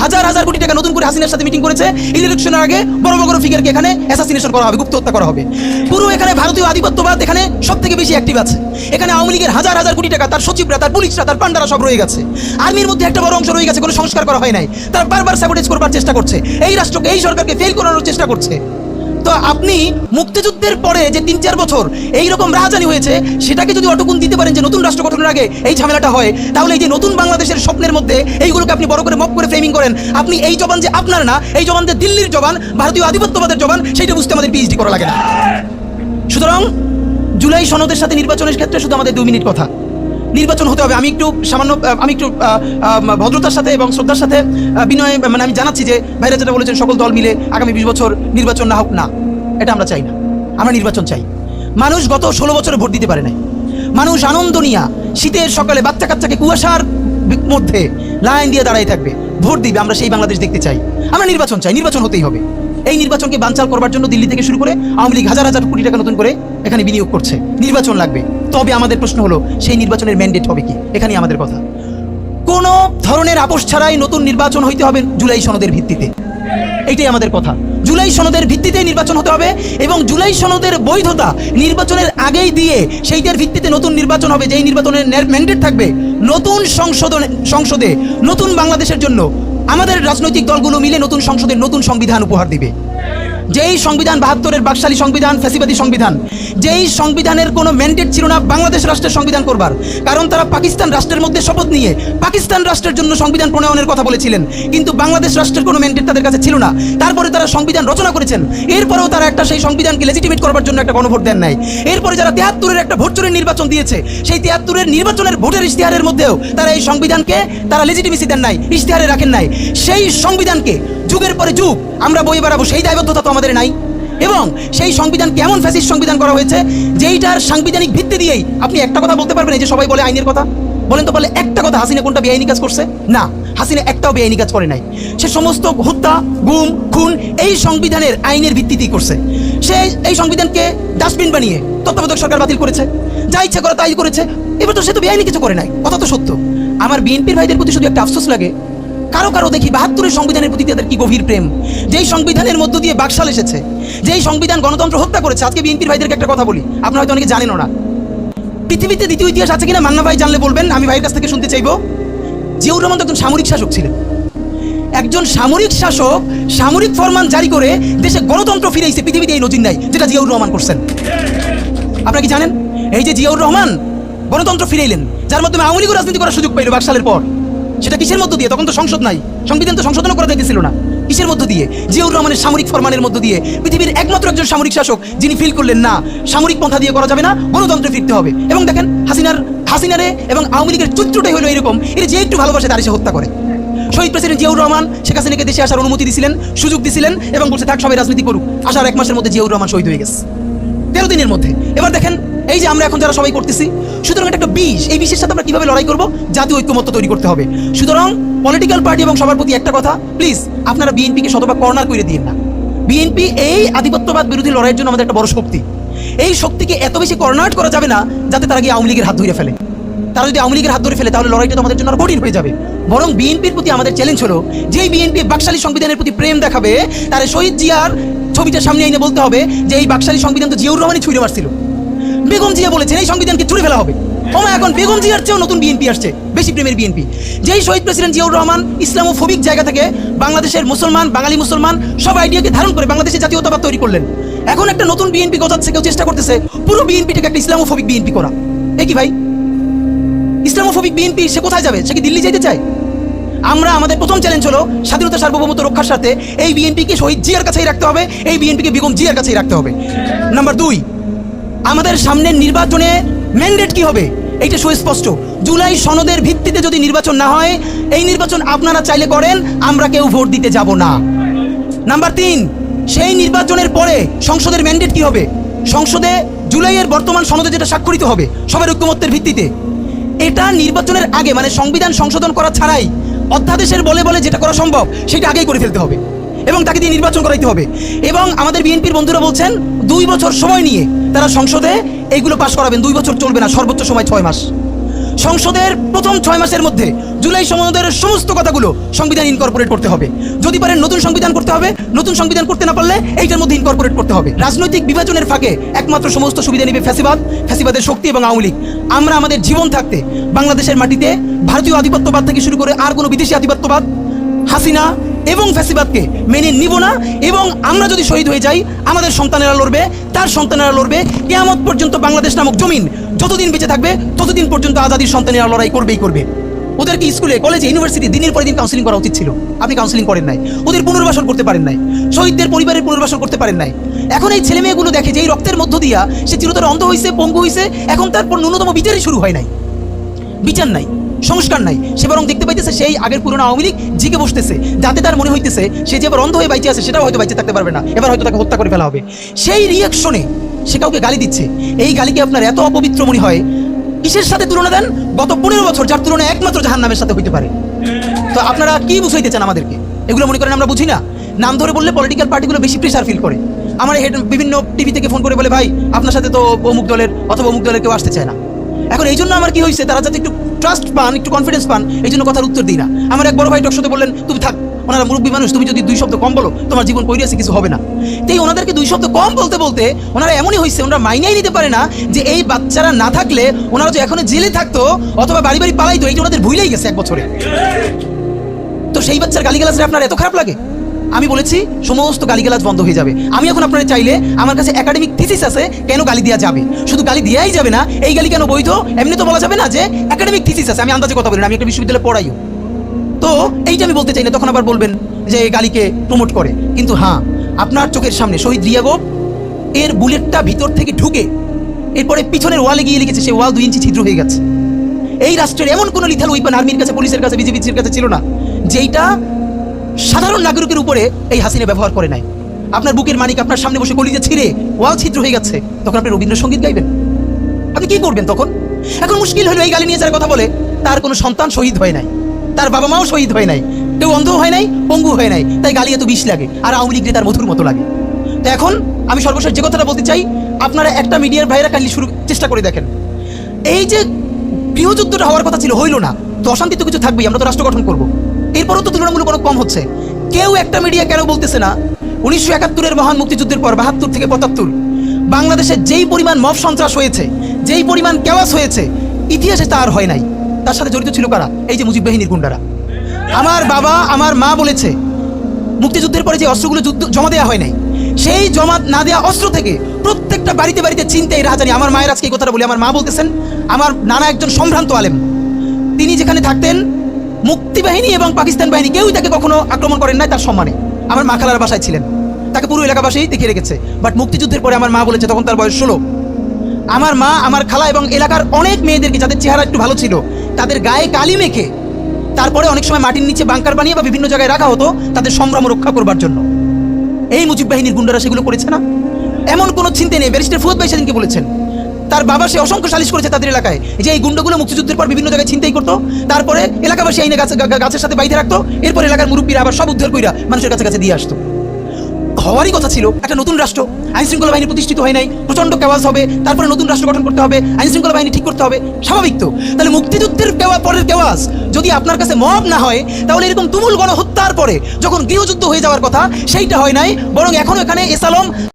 হাজার হাজার কোটি টাকা নতুন করে হাসিনার সাথে মিটিং করেছে। ইলেকশনের আগে বড় বড় ফিগারকে এখানে অ্যাসাসিনেশন করা হবে, গুপ্ত হত্যা করা হবে। পুরো এখানে ভারতীয় আধিপত্যবাদ এখানে সব থেকে বেশি অ্যাক্টিভ আছে। এখানে আওয়ামী লীগের হাজার হাজার কোটি টাকা, তার সচিবরা, তার পুলিশরা, তার পান্ডারা সব রয়ে গেছে। আর্মির মধ্যে একটা বড় অংশ রয়ে গেছে, কোনো সংস্কার করা হয় নাই। তারা বারবার স্যাবোটেজ করবার চেষ্টা করছে, এই রাষ্ট্রকে, এই সরকারকে ফেল করানোর চেষ্টা করছে। তো আপনি মুক্তিযুদ্ধের পরে যে ৩-৪ বছর এইরকম রাজধানী হয়েছে, সেটাকে যদি অটকুন দিতে পারেন যে নতুন রাষ্ট্র গঠনের আগে এই ঝামেলাটা হয়, তাহলে এই যে নতুন বাংলাদেশের স্বপ্নের মধ্যে এইগুলোকে আপনি বড় করে মপ করে ফ্রেমিং করেন। আপনি এই জবান যে আপনার না, এই জবান যে দিল্লির জবান, ভারতীয় আধিপত্যবাদের জবান, সেইটা বুঝতে আমাদের পিএইচডি করা লাগে না। সুতরাং জুলাই সনদের সাথে নির্বাচনের ক্ষেত্রে শুধু আমাদের 2 মিনিট কথা। নির্বাচন হতে হবে। আমি একটু ভদ্রতার সাথে এবং শ্রদ্ধার সাথে বিনয় আমি জানাচ্ছি যে ভাইরা যেটা বলেছেন, সকল দল মিলে আগামী 20 বছর নির্বাচন না হোক, না, এটা আমরা চাই না। আমরা নির্বাচন চাই। মানুষ গত 16 বছরে ভোট দিতে পারে নাই। মানুষ আনন্দ নিয়া শীতের সকালে বাচ্চা কাচ্চাকে কুয়াশার মধ্যে লাইন দিয়ে দাঁড়াই থাকবে, ভোট দিবে। আমরা সেই বাংলাদেশ দেখতে চাই। আমরা নির্বাচন চাই, নির্বাচন হতেই হবে। এই নির্বাচনকে বানচাল করবার জন্য দিল্লি থেকে শুরু করে আওয়ামী লীগ হাজার হাজার কোটি টাকা নতুন করে এখানে বিনিয়োগ করছে। নির্বাচন লাগবে। তবে আমাদের প্রশ্ন হলো, সেই নির্বাচনের ম্যান্ডেট হবে কি? এখানেই আমাদের কথা। কোনো ধরনের আপোষ ছাড়াই নতুন নির্বাচন হইতে হবে জুলাই সনদের ভিত্তিতে। এইটাই আমাদের কথা। জুলাই সনদের ভিত্তিতে নির্বাচন হতে হবে এবং জুলাই সনদের বৈধতা নির্বাচনের আগেই দিয়ে সেইটার ভিত্তিতে নতুন নির্বাচন হবে, যেই নির্বাচনের ম্যান্ডেট থাকবে নতুন সংসদে নতুন বাংলাদেশের জন্য আমাদের রাজনৈতিক দলগুলো মিলে নতুন সংসদের নতুন সংবিধান উপহার দিবে। যেই সংবিধান 72-এর বাকশালী সংবিধান, ফ্যাসিবাদী সংবিধান, যেই সংবিধানের কোনো ম্যান্ডেট ছিল না বাংলাদেশ রাষ্ট্রের সংবিধান করবার, কারণ তারা পাকিস্তান রাষ্ট্রের মধ্যে শপথ নিয়ে পাকিস্তান রাষ্ট্রের জন্য সংবিধান প্রণয়নের কথা বলেছিলেন, কিন্তু বাংলাদেশ রাষ্ট্রের কোনো ম্যান্ডেট তাদের কাছে ছিল না। তারপরে তারা সংবিধান রচনা করেছেন, এরপরেও তারা একটা সেই সংবিধানকে লেজিটিমেট করবার জন্য একটা গণভোট দেন নাই। এরপরে যারা 73-এর একটা ভোট চোরের নির্বাচন দিয়েছে, সেই 73-এর নির্বাচনের ভোটের ইশতেহারের মধ্যেও তারা এই সংবিধানকে তারা লেজিটিমেসি দেন নাই, ইশতেহারে রাখেন নাই। সেই সংবিধানকে যুগের পরে যুগ আমরা বই বাড়াবো, সেই দায়বদ্ধতা তো আমাদের নাই। এবং সেই সংবিধান কেমন ফ্যাসিস্ট সংবিধান করা হয়েছে, যেইটার সাংবিধানিক ভিত্তি দিয়েই আপনি একটা কথা বলতে পারবেন। এই যে সবাই বলে আইনের কথা, বলেন তো বলে একটা কথা, হাসিনা কোনটা বেআইনি কাজ করছে? না, হাসিনা একটাও বেআইনি কাজ করে নাই। সে সমস্ত হত্যা, গুম, খুন এই সংবিধানের আইনের ভিত্তিতেই করছে। সে এই সংবিধানকে ডাস্টবিন বানিয়ে তত্ত্বাবধায়ক সরকার বাতিল করেছে, যা ইচ্ছা করে তাই করেছে। এবার তো সে তো বেআইনি কিছু করে নাই, কথা তো সত্য। আমার বিএনপির ভাইদের প্রতি শুধু একটা আফসোস লাগে, কারো কারো দেখি 72-এর সংবিধানের প্রতি তাদের কি গভীর প্রেম, যেই সংবিধানের মধ্য দিয়ে বাকশাল এসেছে, যেই সংবিধান গণতন্ত্র হত্যা করেছে। আজকে বিএনপির ভাইদেরকে একটা কথা বলি, আপনারা হয়তো অনেকে জানেনও না। পৃথিবীতে দ্বিতীয় ইতিহাস আছে কিনা মান্না ভাই জানলে বলবেন, আমি ভাইয়ের কাছ থেকে শুনতে চাইবো। জিয়াউর রহমান তো একজন সামরিক শাসক ছিলেন। একজন সামরিক শাসক সামরিক ফরমান জারি করে দেশে গণতন্ত্র ফিরেছে, পৃথিবীতে এই নজির নাই যেটা জিয়াউর রহমান করছেন। আপনারা কি জানেন? এই যে জিয়াউর রহমান গণতন্ত্র ফিরাইলেন, যার মাধ্যমে আওয়ামী লীগ রাজনীতি করার সুযোগ পাইল বাকশালের পর, সেটা কিসের মধ্য দিয়ে? তখন তো সংসদ নাই, সংবিধান তো সংশোধন করা যাইতেছিল না। কিসের মধ্য দিয়ে? জিয়াউর রহমানের সামরিক ফরমানের মধ্য দিয়ে। পৃথিবীর একমাত্র একজন সামরিক শাসক যিনি ফিল করলেন না, সামরিক পন্থা দিয়ে করা যাবে না, গণতন্ত্রে ফিরতে হবে। এবং দেখেন হাসিনারে এবং আওয়ামী লীগের চরিত্রটাই হলো এরকম, এর যে একটু ভালোবাসে তার এসে হত্যা করে। শহীদ প্রেসিডেন্ট জিয়াউর রহমান শেখ হাসিনাকে দেশে আসার অনুমতি দিয়েছিলেন, সুযোগ দিয়েছিলেন এবং বলছে থাক সবাই রাজনীতি করুক। আসার 1 মাসের মধ্যে জিয়াউর রহমান শহীদ হয়ে গেছে, 13 দিনের মধ্যে। এবার দেখেন এই যে আমরা এখন যারা সবাই করতেছি, সুতরাং এটা একটা বিষ। এই বিষের সাথে আমরা কিভাবে লড়াই করবো? জাতীয় ঐক্যমত্য তৈরি করতে হবে। সুতরাং পলিটিক্যাল পার্টি এবং সবার প্রতি একটা কথা, প্লিজ আপনারা বিএনপিকে শতভাগ কর্নার করে দিন না। বিএনপি এই আধিপত্যবাদ বিরোধী লড়াইয়ের জন্য আমাদের একটা বড় শক্তি। এই শক্তিকে এত বেশি কর্নার করা যাবে না যাতে তারা গিয়ে আওয়ামী লীগের হাত ধরে ফেলে। তারা যদি আওয়ামী লীগের হাত ধরে ফেলে তাহলে লড়াইটা তো আমাদের জন্য আরো কঠিন হয়ে যাবে। বরং বিএনপির প্রতি আমাদের চ্যালেঞ্জ হলো, যেই বিএনপি বাকশালী সংবিধানের প্রতি প্রেম দেখাবে, তার শহীদ জিয়ার ছবিটা সামনে এনে বলতে হবে যে এই বাকশালী সংবিধান তো জিয়াউর রহমানই ছুঁড়ে মারছিল। বেগম জিয়া বলেছেন এই সংবিধানকে ছুঁড়ে ফেলা হবে। এখন বেগম জিয়ার চেয়েও নতুন বিএনপি আসছে, বেশি প্রেমের বিএনপি। যেই শহীদ প্রেসিডেন্ট জিয়াউর রহমান ইসলামোফোবিক জায়গা থেকে বাংলাদেশের মুসলমান, বাঙালি মুসলমান সব আইডিয়াকে ধারণ করে বাংলাদেশের জাতীয়তাবাদ তৈরি করলেন। এখন একটা নতুন বিএনপি গজাচ্ছে, কেউ চেষ্টা করতেছে পুরো বিএনপিটাকে একটা ইসলামোফোবিক বিএনপি করা। এ কি ভাই? ইসলামোফোবিক বিএনপি সে কোথায় যাবে? সে কি দিল্লি যেতে চায়? আমরা আমাদের প্রথম চ্যালেঞ্জ হলো স্বাধীনতা সার্বভৌমত্ব রক্ষার সাথে এই বিএনপিকে শহীদ জিয়ার কাছেই রাখতে হবে, এই বিএনপিকে বেগম জিয়ার কাছেই রাখতে হবে। নাম্বার 2, আমাদের সামনের নির্বাচনে ম্যান্ডেট কি হবে এইটা সুস্পষ্ট। জুলাই সনদের ভিত্তিতে যদি নির্বাচন না হয়, এই নির্বাচন আপনারা চাইলে করেন, আমরা কেউ ভোট দিতে যাব না। নাম্বার 3, সেই নির্বাচনের পরে সংসদের ম্যান্ডেট কি হবে? সংসদে জুলাইয়ের বর্তমান সনদে যেটা স্বাক্ষরিত হবে সবার ঐক্যমত্যের ভিত্তিতে, এটা নির্বাচনের আগে মানে সংবিধান সংশোধন করা ছাড়াই অধ্যাদেশের বলে বলে যেটা করা সম্ভব সেটা আগেই করে ফেলতে হবে এবং তাকে দিয়ে নির্বাচন করাইতে হবে। এবং আমাদের বিএনপির বন্ধুরা বলছেন 2 বছর সময় নিয়ে তারা সংসদে এইগুলো পাশ করাবেন। 2 বছর চলবে না, সর্বোচ্চ সময় 6 মাস। সংসদের প্রথম 6 মাসের মধ্যে জুলাই সনদের সমস্ত কথাগুলো সংবিধান ইনকর্পোরেট করতে হবে। যদি পারেন নতুন সংবিধান করতে হবে, নতুন সংবিধান করতে না পারলে এইটার মধ্যে ইনকর্পোরেট করতে হবে। রাজনৈতিক বিভাজনের ফাঁকে একমাত্র সমস্ত সুবিধা নেবে ফ্যাসিবাদ, ফ্যাসিবাদের শক্তি এবং আওয়ামী লীগ। আমরা আমাদের জীবন থাকতে বাংলাদেশের মাটিতে ভারতীয় আধিপত্যবাদ থেকে শুরু করে আর কোনো বিদেশি আধিপত্যবাদ, হাসিনা এবং ফ্যাসিবাদকে মেনে নিব না। এবং আমরা যদি শহীদ হয়ে যাই, আমাদের সন্তানেরা লড়বে, তার সন্তানেরা লড়বে। কিয়ামত পর্যন্ত বাংলাদেশ নামক জমিন যতদিন বেঁচে থাকবে ততদিন পর্যন্ত আজাদির সন্তানেরা লড়াই করবেই করবে। ওদেরকে স্কুলে, কলেজে, ইউনিভার্সিটি দিনের পর দিন কাউন্সিলিং করা উচিত ছিল। আপনি কাউন্সিলিং করেন নাই, ওদের পুনর্বাসন করতে পারেন নাই, শহীদদের পরিবারের পুনর্বাসন করতে পারেন নাই। এখন এই ছেলে মেয়েগুলো দেখে যে এই রক্তের মধ্য দিয়া সে চিরতরে অন্ধ হয়েছে, পঙ্গু হয়েছে, এখন তারপর ন্যূনতম বিচারই শুরু হয় নাই, বিচার নাই, সংস্কার নাই। সে বরং দেখতে পাইতেছে সেই আগের পুরনো আওয়ামী লীগ জিকে বসতেছে, যাতে তার মনে হইতেছে সে যে এবার অন্ধ হয়ে বাইচে আছে সেটাও হয়তো বাইচে থাকতে পারবে না, এবার হয়তো তাকে হত্যা করে ফেলা হবে। সেই রিয়াকশনে সে কাউকে গালি দিচ্ছে। এই গালিকে আপনার এত অপবিত্র মনে হয়, কিসের সাথে তুলনা দেন? গত 15 বছর যার তুলনায় একমাত্র জাহান্নামের সাথে হইতে পারে। তো আপনারা কি বুঝাইতে চান আমাদেরকে? এগুলো মনে করেন আমরা বুঝি না? নাম ধরে বললে পলিটিক্যাল পার্টিগুলো বেশি প্রেশার ফিল করে। আমার হেড বিভিন্ন টিভি থেকে ফোন করে বলে, ভাই আপনার সাথে তো অমুক দলের অথবা অমুক দলের কেউ আসতে চায় না। এখন এই জন্য আমার কি হয়েছে, তারা যাতে একটু ট্রাস্ট পান, একটু কনফিডেন্স পান, এই জন্য কথার উত্তর দিই না। আমার এক বড় ভাই টকশোতে বললেন, তুমি থাক, ওনারা মুরব্বী মানুষ, তুমি যদি 2 শব্দ কম বলো তোমার জীবন কইরে আছে, কিছু হবে না। তাই ওনাদেরকে 2 শব্দ কম বলতে বলতে ওনারা এমনই হয়েছে, ওনারা মাইনাই নিতে পারে না যে এই বাচ্চারা না থাকলে ওনারা যে এখনো জেলে থাকতো অথবা বাড়ি বাড়ি পালাইতো, এইটা ওনাদের ভুলেই গেছে 1 বছরে। তো সেই বাচ্চার গালিগালাজে আপনার এত খারাপ লাগে? আমি বলেছি সমস্ত গালিগালাজ বন্ধ হয়ে যাবে। আমি এখন আপনারা চাইলে, আমার কাছে একাডেমিক থিসিস আছে কেন গালি দেওয়া যাবে। শুধু গালি দেওয়াই যাবে না, এই গালি কেন বৈধ এমনি তো বলা যাবে না যে একাডেমিক থিসিস আছে। আমি আন্দাজে কথা বলি না, আমি একটা বিশ্ববিদ্যালয়ে পড়াইও। তো এইটা আমি বলতে চাই না, তখন আবার বলবেন যে এই গালিকে প্রমোট করে। কিন্তু হ্যাঁ, আপনার চোখের সামনে শহীদ রিয়াগো এর বুলেটটা ভিতর থেকে ঢুকে এরপরে পিছনের ওয়ালে গিয়ে লিখেছে, সে ওয়াল 2 ইঞ্চি ছিদ্র হয়ে গেছে। এই রাষ্ট্রের এমন কোনো লিথাল উইপন আর্মির কাছে, পুলিশের কাছে, বিজিবির কাছে ছিল না যেইটা সাধারণ নাগরিকের উপরে এই হাসিনা ব্যবহার করে নাই। আপনার বুকের মানিক আপনার সামনে বসে কলিজা ছিঁড়ে ওয়াল ছিদ্র হয়ে গেছে, তখন আপনি রবীন্দ্রসঙ্গীত গাইবেন? আপনি কি করবেন তখন? এখন মুশকিল হলো, এই গালি নিয়ে যারা কথা বলে তার কোনো সন্তান শহীদ হয় নাই, তার বাবা মাও শহীদ হয় নাই, কেউ অন্ধ হয় নাই, পঙ্গু হয় নাই, তাই গালি এত বিষ লাগে, আর আওয়ামী লীগ তার মধুর মতো লাগে। তো এখন আমি সর্বশেষ যে কথাটা বলতে চাই, আপনারা একটা মিডিয়ার ভাইরা কালি শুরু চেষ্টা করে দেখেন। এই যে গৃহযুদ্ধটা হওয়ার কথা ছিল, হইল না, তো অশান্তি তো কিছু থাকবেই, আমরা তো রাষ্ট্র গঠন করবো। এরপরও তো তুলনামূলক অনেক কম হচ্ছে। কেউ একটা মিডিয়া কেন বলতেছে না 1971-এর মহান মুক্তিযুদ্ধের পর 72 থেকে 75 বাংলাদেশে যেই পরিমাণ মব সন্ত্রাস হয়েছে, যেই পরিমাণ কেওয়াস হয়েছে, ইতিহাসে তা আর হয় নাই। তার সাথে জড়িত ছিল কারা? এই যে মুজিব বাহিনীর গুন্ডারা। আমার বাবা, আমার মা বলেছে মুক্তিযুদ্ধের পরে যে অস্ত্রগুলো জমা দেওয়া হয় নাই, সেই জমা না দেওয়া অস্ত্র থেকে প্রত্যেকটা বাড়িতে বাড়িতে চিন্তাই রাহাজানি। আমার মায়ের আজকে এই কথাটা বলি, আমার মা বলতেছেন, আমার নানা একজন সম্ভ্রান্ত আলেম, তিনি যেখানে থাকতেন মুক্তি বাহিনী এবং পাকিস্তান বাহিনী কেউই তাকে কখনো আক্রমণ করেন নাই তার সম্মানে। আমার মা খালার বাসায় ছিলেন, তাকে পুরো এলাকাবাসী দেখে রেখেছে। বাট মুক্তিযুদ্ধের পরে আমার মা বলেছে, তখন তার বয়স 16, আমার মা, আমার খালা এবং এলাকার অনেক মেয়েদেরকে যাদের চেহারা একটু ভালো ছিল তাদের গায়ে কালি মেখে তারপরে অনেক সময় মাটির নিচে বাংকার বানিয়ে বা বিভিন্ন জায়গায় রাখা হতো তাদের সম্ভ্রম রক্ষা করবার জন্য। এই মুজিব বাহিনীর গুন্ডারা সেগুলো করেছে না? এমন কোনো চিন্তা নেই। ব্যারিস্টার ফুয়াদ ভাই সেদিনকে বলেছেন, তার বাবা সে অসংখ্য সালিশ করেছে তাদের এলাকায় যে এই গুন্ডাগুলো মুক্তিযুদ্ধের পর বিভিন্ন জায়গায় ছিনতাই করতো, তারপরে এলাকাবাসী আইনে গাছের সাথে বাইধে রাখতো, এরপর এলাকার মুরব্বীরা আবার সব উদ্ধার কইরা মানুষের কাছে কাছে দিয়ে আসতো। হওয়ারই কথা ছিল একটা নতুন রাষ্ট্র, আইন শৃঙ্খলা বাহিনী প্রতিষ্ঠিত হয় নাই, প্রচন্ড কেওয়াজ হবে, তারপরে নতুন রাষ্ট্র গঠন করতে হবে, আইন শৃঙ্খলা বাহিনী ঠিক করতে হবে, স্বাভাবিক তো। তাহলে মুক্তিযুদ্ধের পরের কেওয়াজ যদি আপনার কাছে মব না হয়, তাহলে এরকম তুমুল গণহত্যার পরে যখন গৃহযুদ্ধ হয়ে যাওয়ার কথা সেইটা হয় নাই, বরং এখন এখানে এসালম